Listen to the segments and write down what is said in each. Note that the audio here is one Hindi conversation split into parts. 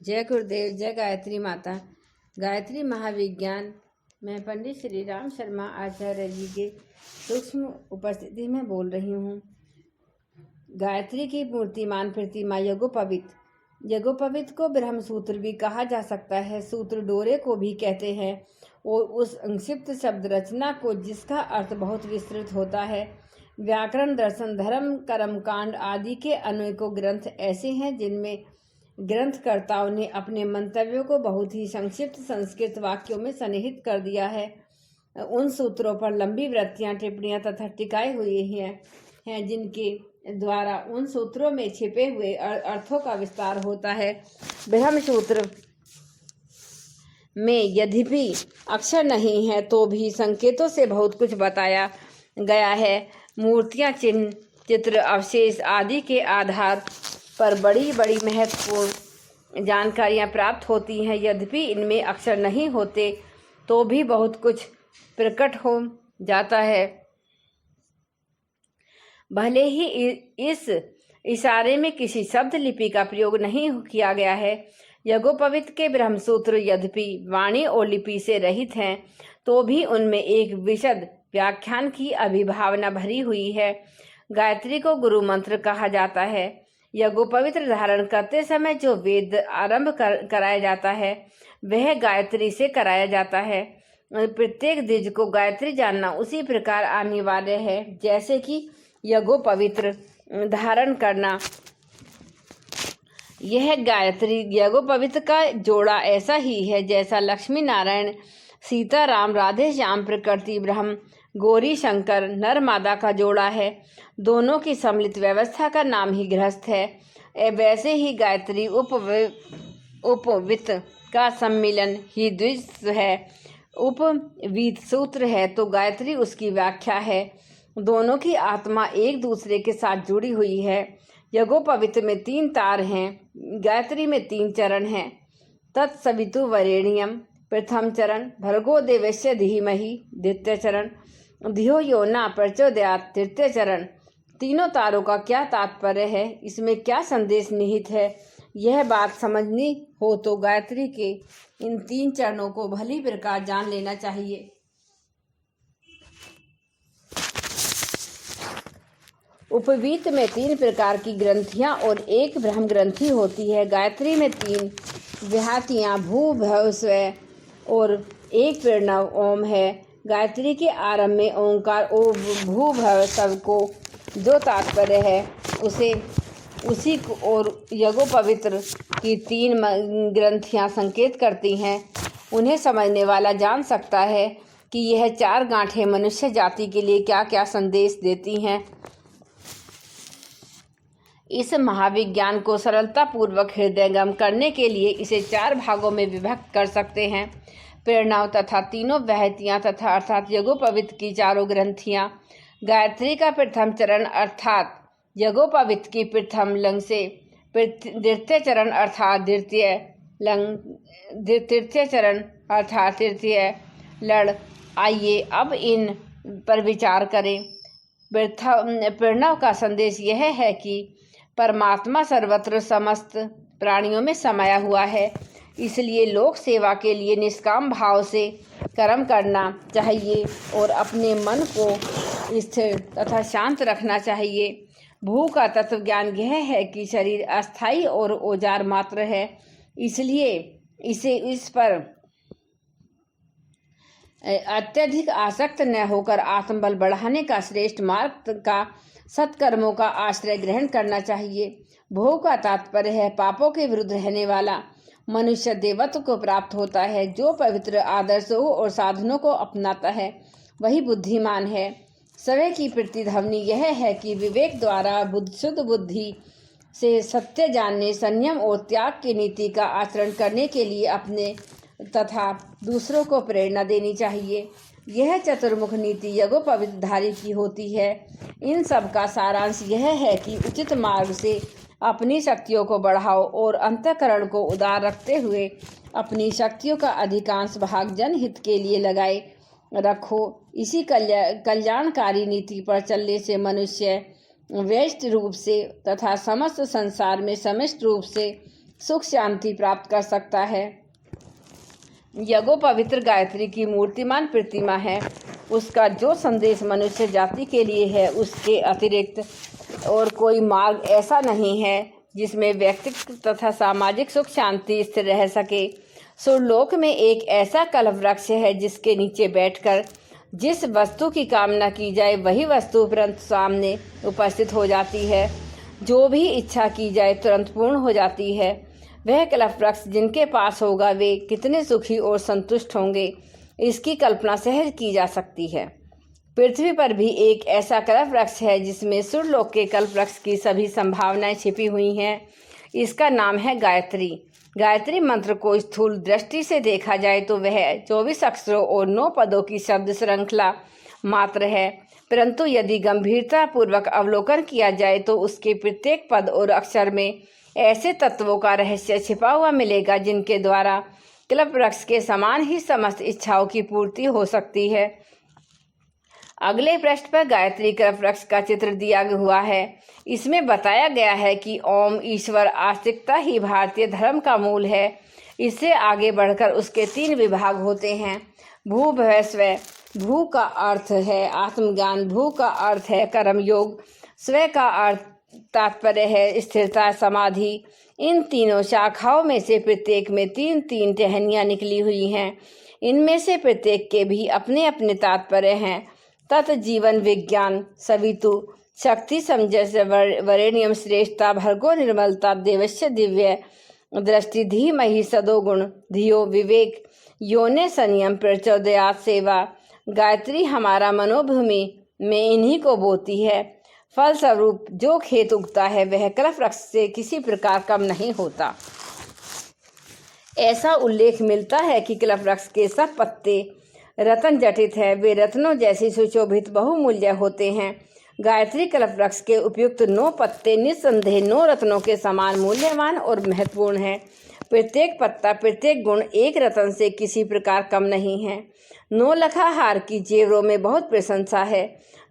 जय गुरुदेव, जय गायत्री माता। गायत्री महाविज्ञान में पंडित श्री राम शर्मा आचार्य जी के सूक्ष्म उपस्थिति में बोल रही हूँ। गायत्री की मूर्तिमान प्रतिमा यज्ञोपवीत को ब्रह्म सूत्र भी कहा जा सकता है। सूत्र डोरे को भी कहते हैं और उस संक्षिप्त शब्द रचना को जिसका अर्थ बहुत विस्तृत होता है। व्याकरण, दर्शन, धर्म, कर्मकांड आदि के अनेकों ग्रंथ ऐसे हैं जिनमें ग्रंथकर्ताओं ने अपने मंतव्यों को बहुत ही संक्षिप्त संस्कृत वाक्यों में सन्निहित कर दिया है। उन सूत्रों पर लंबी वृत्तियां, टिप्पणियां तथा टिकाई हुई हैं जिनके द्वारा उन सूत्रों में छिपे हुए अर्थों का विस्तार होता है। ब्रह्म सूत्र में यद्यपि अक्षर नहीं है तो भी संकेतों से बहुत कुछ बताया गया है। मूर्तियां, चिन्ह, चित्र, अवशेष आदि के आधार पर बड़ी बड़ी महत्वपूर्ण जानकारियां प्राप्त होती हैं। यद्यपि इनमें अक्षर नहीं होते तो भी बहुत कुछ प्रकट हो जाता है। भले ही इस इशारे में किसी शब्द लिपि का प्रयोग नहीं किया गया है। यज्ञोपवीत के ब्रह्मसूत्र यद्यपि वाणी और लिपि से रहित हैं तो भी उनमें एक विशद व्याख्यान की अभिभावना भरी हुई है। गायत्री को गुरु मंत्र कहा जाता है। यज्ञोपवीत धारण करते समय जो वेद आरंभ कराया जाता है वह गायत्री से कराया जाता है। प्रत्येक द्विज को गायत्री जानना उसी प्रकार अनिवार्य है जैसे कि यज्ञोपवीत धारण करना। यह गायत्री यज्ञोपवीत का जोड़ा ऐसा ही है जैसा लक्ष्मी नारायण, सीता राम, राधे श्याम, प्रकृति ब्रह्म, गौरी शंकर, नर मादा का जोड़ा है। दोनों की सम्मिलित व्यवस्था का नाम ही गृहस्थ है। वैसे ही गायत्री उपवीत का सम्मिलन ही द्विज है। उपवीत सूत्र है तो गायत्री उसकी व्याख्या है। दोनों की आत्मा एक दूसरे के साथ जुड़ी हुई है। यज्ञोपवीत में 3 तार हैं, गायत्री में 3 चरण हैं। तत्सवितुर्वरेण्यम प्रथम चरण, भर्गो देवस्य धीमहि द्वितीय चरण, धियो यो न प्रचोदयात् तृतीय चरण। तीनों तारों का क्या तात्पर्य है, इसमें क्या संदेश निहित है, यह बात समझनी हो तो गायत्री के इन 3 चरणों को भली प्रकार जान लेना चाहिए। उपवीत में 3 प्रकार की ग्रंथियां और एक ब्रह्म ग्रंथि होती है। गायत्री में 3 विहातियां भू, भव, स्व और एक प्रणव ओम है। गायत्री के आरंभ में ओंकार ओ भू भव स्व को जो तात्पर्य है उसी को और यज्ञोपवीत की 3 ग्रंथियां संकेत करती हैं। उन्हें समझने वाला जान सकता है कि यह 4 गांठें मनुष्य जाति के लिए क्या क्या संदेश देती हैं। इस महाविज्ञान को सरलतापूर्वक हृदयंगम करने के लिए इसे 4 भागों में विभक्त कर सकते हैं। प्रणव तथा तीनों वहतियाँ तथा अर्थात यज्ञोपवीत की 4 ग्रंथियाँ। गायत्री का प्रथम चरण अर्थात यज्ञोपवीत की प्रथम लंग से द्वितीय चरण अर्थात द्वितीय लंग, तृतीय चरण अर्थात तृतीय लड़। आइए अब इन पर विचार करें। प्रणव का संदेश यह है कि परमात्मा सर्वत्र समस्त प्राणियों में समाया हुआ है, इसलिए लोक सेवा के लिए निष्काम भाव से कर्म करना चाहिए और अपने मन को स्थिर तथा शांत रखना चाहिए। भू का तत्व ज्ञान यह है कि शरीर अस्थाई और औजार मात्र है, इसलिए इस पर अत्यधिक आसक्त न होकर आत्मबल बढ़ाने का श्रेष्ठ मार्ग का सत्कर्मों का आश्रय ग्रहण करना चाहिए। भोग का तात्पर्य है पापों के विरुद्ध रहने वाला मनुष्य देवत्व को प्राप्त होता है। जो पवित्र आदर्शों और साधनों को अपनाता है वही बुद्धिमान है। समय की प्रतिध्वनि यह है कि विवेक द्वारा शुद्ध बुद्धि से सत्य जानने, संयम और त्याग की नीति का आचरण करने के लिए अपने तथा दूसरों को प्रेरणा देनी चाहिए। यह चतुर्मुख नीति यज्ञोपवीत धारी की होती है। इन सब का सारांश यह है कि उचित मार्ग से अपनी शक्तियों को बढ़ाओ और अंतःकरण को उदार रखते हुए अपनी शक्तियों का अधिकांश भाग जनहित के लिए लगाए रखो। इसी कल्याणकारी नीति पर चलने से मनुष्य व्यस्त रूप से तथा समस्त संसार में समस्त रूप से सुख शांति प्राप्त कर सकता है। यज्ञोपवीत गायत्री की मूर्तिमान प्रतिमा है। उसका जो संदेश मनुष्य जाति के लिए है, उसके अतिरिक्त और कोई मार्ग ऐसा नहीं है जिसमें व्यक्तिगत तथा सामाजिक सुख शांति स्थिर रह सके। सुरलोक में एक ऐसा कल्प वृक्ष है जिसके नीचे बैठकर जिस वस्तु की कामना की जाए वही वस्तु तुरंत सामने उपस्थित हो जाती है। जो भी इच्छा की जाए तुरंत पूर्ण हो जाती है। वह कल्प वृक्ष जिनके पास होगा वे कितने सुखी और संतुष्ट होंगे, इसकी कल्पना सहज की जा सकती है। पृथ्वी पर भी एक ऐसा कल्प वृक्ष है जिसमें सुरलोक के कल्प वृक्ष की सभी संभावनाएं छिपी हुई हैं। इसका नाम है गायत्री। गायत्री मंत्र को स्थूल दृष्टि से देखा जाए तो वह 24 अक्षरों और 9 पदों की शब्द श्रृंखला मात्र है, परंतु यदि गंभीरता पूर्वक अवलोकन किया जाए तो उसके प्रत्येक पद और अक्षर में ऐसे तत्वों का रहस्य छिपा हुआ मिलेगा जिनके द्वारा कल्प वृक्ष के समान ही समस्त इच्छाओं की पूर्ति हो सकती है। अगले पृष्ठ पर गायत्री कल्प वृक्ष का चित्र दिया हुआ है। इसमें बताया गया है कि ओम ईश्वर आस्तिकता ही भारतीय धर्म का मूल है। इससे आगे बढ़कर उसके 3 विभाग होते हैं। भू भव स्व। भू का अर्थ है आत्मज्ञान, भू का अर्थ है कर्मयोग, स्व का अर्थ तात्पर्य है स्थिरता समाधि। इन तीनों शाखाओं में से प्रत्येक में 3-3 टहनियाँ निकली हुई हैं। इनमें से प्रत्येक के भी अपने अपने तात्पर्य हैं। तत् जीवन विज्ञान सवितु शक्ति समंजस वरेण्यम श्रेष्ठता भर्गो निर्मलता देवस्य दिव्य दृष्टि धीमहि सदोगुण धियो विवेक योने संयम प्रचोदयात् सेवा। गायत्री हमारा मनोभूमि में इन्हीं को बोती है। फलस्वरूप जो खेत उगता है वह कल्प वृक्ष से किसी प्रकार कम नहीं होता। ऐसा उल्लेख मिलता है कि कल्प वृक्ष के सब पत्ते रत्न जटित है। वे रत्नों जैसे सुशोभित बहुमूल्य होते हैं। गायत्री कल्प वृक्ष के उपयुक्त 9 पत्ते निस्संदेह 9 रत्नों के समान मूल्यवान और महत्वपूर्ण हैं। प्रत्येक पत्ता प्रत्येक गुण एक रत्न से किसी प्रकार कम नहीं है। 9 लखा हार की जेवरों में बहुत प्रशंसा है।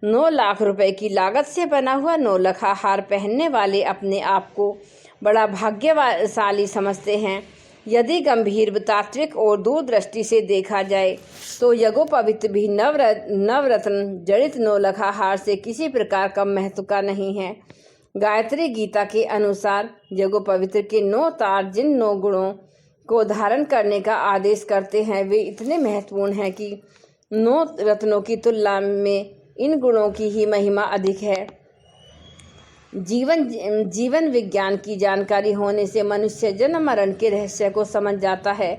9 लाख रुपए की लागत से बना हुआ 9 लखा हार पहनने वाले अपने आप को बड़ा भाग्यशाली समझते हैं। यदि गंभीर तात्विक और दूरदृष्टि से देखा जाए तो यज्ञोपवीत भी नवरत्न जड़ित 9 लखा हार से किसी प्रकार कम महत्व का नहीं है। गायत्री गीता के अनुसार यज्ञोपवीत के 9 तार जिन 9 गुणों को धारण करने का आदेश करते हैं वे इतने महत्वपूर्ण हैं कि 9 रत्नों की तुलना में इन गुणों की ही महिमा अधिक है। जीवन विज्ञान की जानकारी होने से मनुष्य जन्म मरण के रहस्य को समझ जाता है।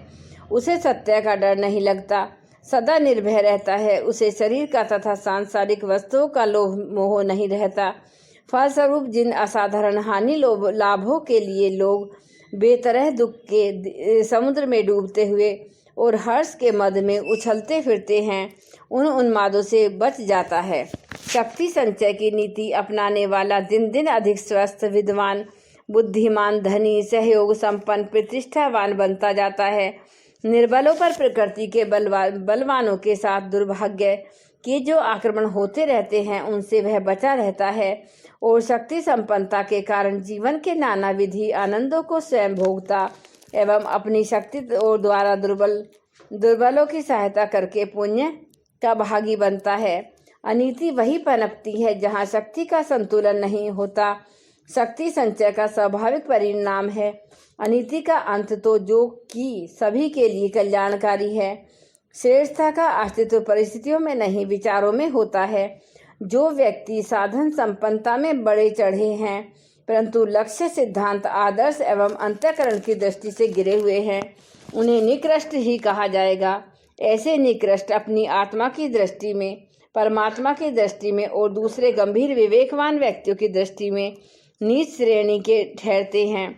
उसे सत्य का डर नहीं लगता, सदा निर्भय रहता है। उसे शरीर का तथा सांसारिक वस्तुओं का लोभ मोह नहीं रहता। फलस्वरूप जिन असाधारण हानि लाभों के लिए लोग बेतरह दुख के समुद्र में डूबते हुए और हर्ष के मद में उछलते फिरते हैं, उन उन्मादों से बच जाता है। शक्ति संचय की नीति अपनाने वाला दिन दिन अधिक स्वस्थ, विद्वान, बुद्धिमान, धनी, सहयोग संपन्न, प्रतिष्ठावान बनता जाता है। निर्बलों पर प्रकृति के बलवानों के साथ दुर्भाग्य के जो आक्रमण होते रहते हैं उनसे वह बचा रहता है और शक्ति संपन्नता के कारण जीवन के नाना विधि आनंदों को स्वयं भोगता एवं अपनी शक्ति और द्वारा दुर्बलों की सहायता करके पुण्य का भागी बनता है। अनीति वही पनपती है जहाँ शक्ति का संतुलन नहीं होता। शक्ति संचय का स्वाभाविक परिणाम है। अनीति का अंत तो जो कि सभी के लिए कल्याणकारी है। श्रेष्ठता का अस्तित्व परिस्थितियों में नहीं विचारों में होता है। जो व्यक्ति साधन संपन्नता में बड़े चढ़े हैं परंतु लक्ष्य, सिद्धांत, आदर्श एवं अंतःकरण की दृष्टि से गिरे हुए हैं उन्हें निकृष्ट ही कहा जाएगा। ऐसे निकृष्ट अपनी आत्मा की दृष्टि में, परमात्मा की दृष्टि में और दूसरे गंभीर विवेकवान व्यक्तियों की दृष्टि में नीच श्रेणी के ठहरते हैं।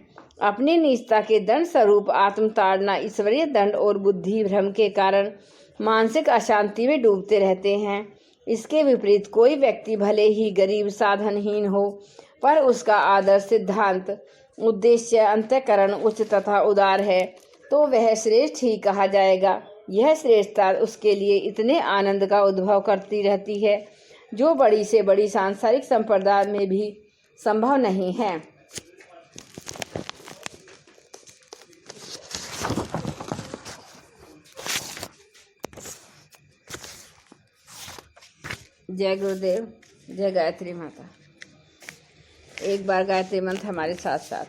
अपनी नीचता के दंड स्वरूप आत्मताड़ना, ईश्वरीय दंड और बुद्धि भ्रम के कारण मानसिक अशांति में डूबते रहते हैं। इसके विपरीत कोई व्यक्ति भले ही गरीब, साधनहीन हो, पर उसका आदर्श, सिद्धांत, उद्देश्य, अंतःकरण उच्च तथा उदार है तो वह श्रेष्ठ ही कहा जाएगा। यह श्रेष्ठता उसके लिए इतने आनंद का उद्भव करती रहती है जो बड़ी से बड़ी सांसारिक संप्रदाय में भी संभव नहीं है। जय गुरुदेव, जय गायत्री माता। एक बार गायत्री मंत्र हमारे साथ साथ।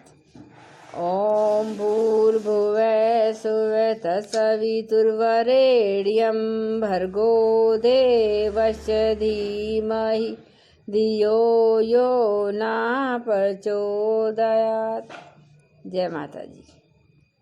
ओम भूर्भुवः सुवः तत्सवितुर्वरेण्यं भर्गो देवस्य धीमहि धियो यो न प्रचोदयात्। जय माता जी।